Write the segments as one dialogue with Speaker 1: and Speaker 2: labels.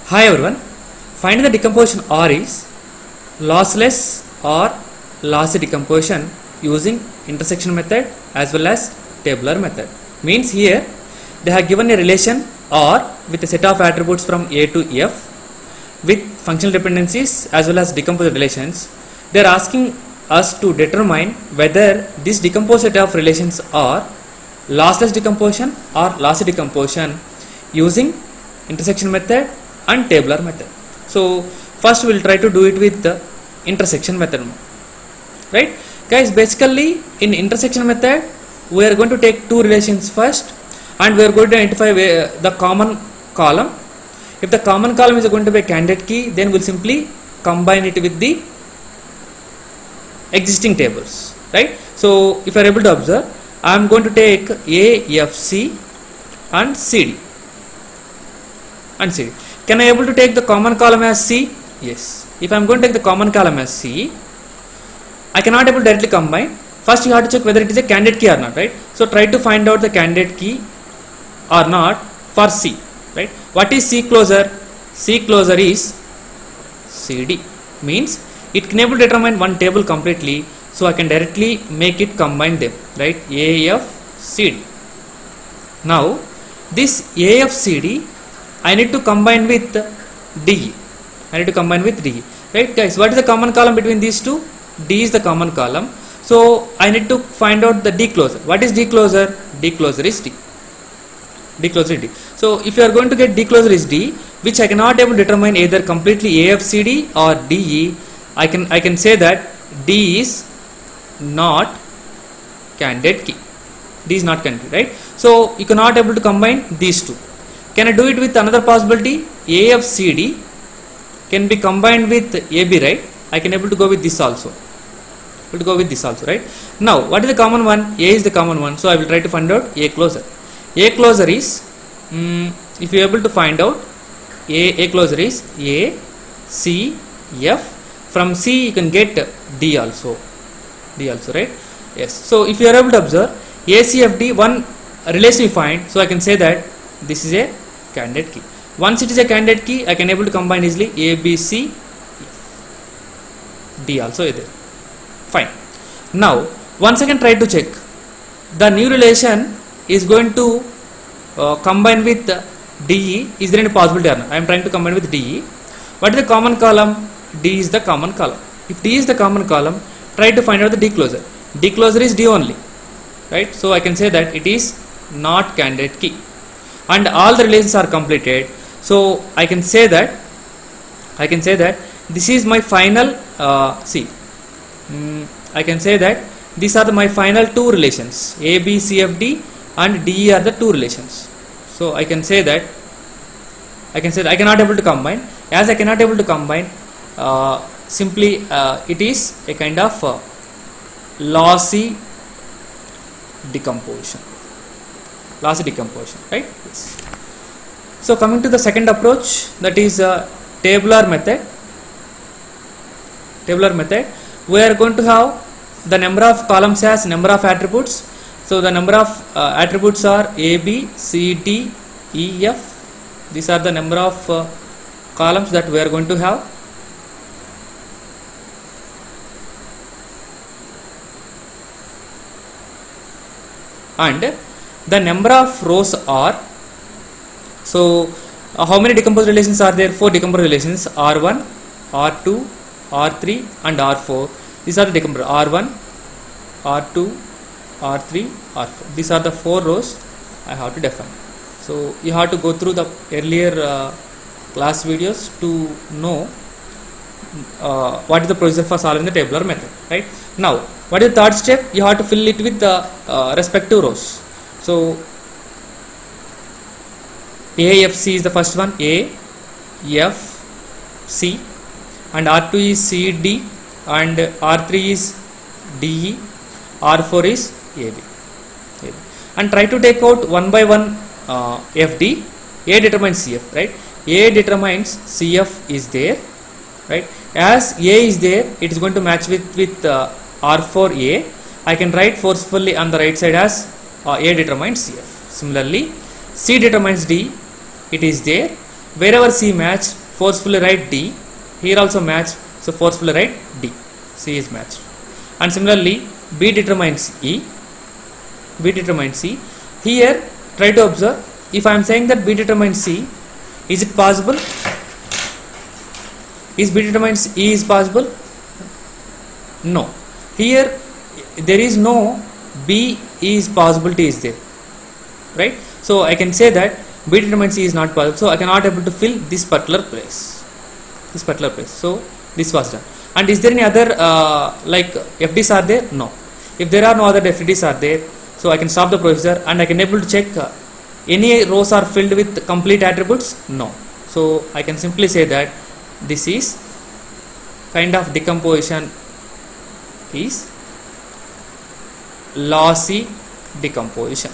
Speaker 1: Hi everyone, finding the decomposition R is lossless or lossy decomposition using intersection method as well as tabular method. Means here they have given a relation R with a set of attributes from A to F with functional dependencies as well as decomposed relations. They are asking us to determine whether this decomposed set of relations are lossless decomposition or lossy decomposition using intersection method and tabular method. So first we will try to do it with the intersection method, right guys? Basically in intersection method we are going to take two relations first and we are going to identify the common column. If the common column is going to be a candidate key, then we will simply combine it with the existing tables, right? So if you are able to observe, I am going to take A, F, C and CD and CD. Can I able to take the common column as C? Yes. If I am going to take the common column as C, I cannot able to directly combine. First you have to check whether it is a candidate key or not, right? So try to find out the candidate key or not for C, right? What is C closure? C closure is CD. Means it can able to determine one table completely, so I can directly make it combine them, right? AF CD. Now this AF CD I need to combine with DE. I need to combine with DE, right guys? What is the common column between these two? D is the common column. So I need to find out the D closure. What is D closure? D closure is D. D closure is D. So if you are going to get D closure is D, which I cannot able to determine either completely AFCD or DE, I can say that D is not candidate key. D is not candidate, right? So you cannot able to combine these two. Can I do it with another possibility? AFCD can be combined with AB, right? I can able to go with this also. Able to go with this also, right? Now, what is the common one? A is the common one, so I will try to find out A closure. A closure is, if you are able to find out, A closure is A, C, F. From C you can get D also. D also, right? Yes. So if you are able to observe ACFD, one relation you find, so I can say that this is a candidate key. Once it is a candidate key, I can able to combine easily A, B, C, D also is there. Fine. Now once again try to check the new relation is going to combine with DE. Is there any possibility or not? I am trying to combine with DE. What is the common column? D is the common column. If D is the common column, try to find out the D closure. D closure is D only, right? So I can say that it is not candidate key and all the relations are completed. So I can say that this is my final I can say that these are my final two relations, A, B, C, F, D and D are the two relations. So I can say that I cannot able to combine. As I cannot able to combine, simply it is a kind of lossy decomposition. Lossy decomposition, right? Yes. So coming to the second approach, that is tabular method. Tabular method, we are going to have the number of columns as number of attributes. So the number of attributes are A, B, C, D, E, F. These are the number of columns that we are going to have. And the number of rows are, so how many decomposed relations are there? 4 decomposed relations, R1, R2, R3 and R4. These are the decomposed R1, R2, R3, R4. These are the 4 rows I have to define. So you have to go through the earlier class videos to know what is the procedure for solving the tabular method, right? Now what is the third step? You have to fill it with the respective rows. So A, F, C is the first one, A, F, C, and R2 is C, D, and R3 is D, E, R4 is AB. And try to take out one by one FD. A determines CF, right? A determines CF is there, right? As A is there, it is going to match with R4A. I can write forcefully on the right side as A determines CF. Similarly, C determines D, it is there. wherever C matched, forcefully write D. Here also match, so forcefully write D. C is matched. And similarly, B determines E. B determines C. Here, try to observe. If I am saying that B determines C, is it possible? Is B determines E is possible? No. Here, there is no B is possibility is there, right? So I can say that B determines C is not possible. So I cannot able to fill this particular place. This particular place. So this was done. And is there any other like FDs are there? No. If there are no other FDs are there, so I can stop the procedure and I can able to check any rows are filled with complete attributes? No. So I can simply say that this is kind of decomposition is lossy decomposition.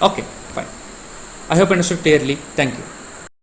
Speaker 1: Okay, fine. I hope I understood clearly. Thank you.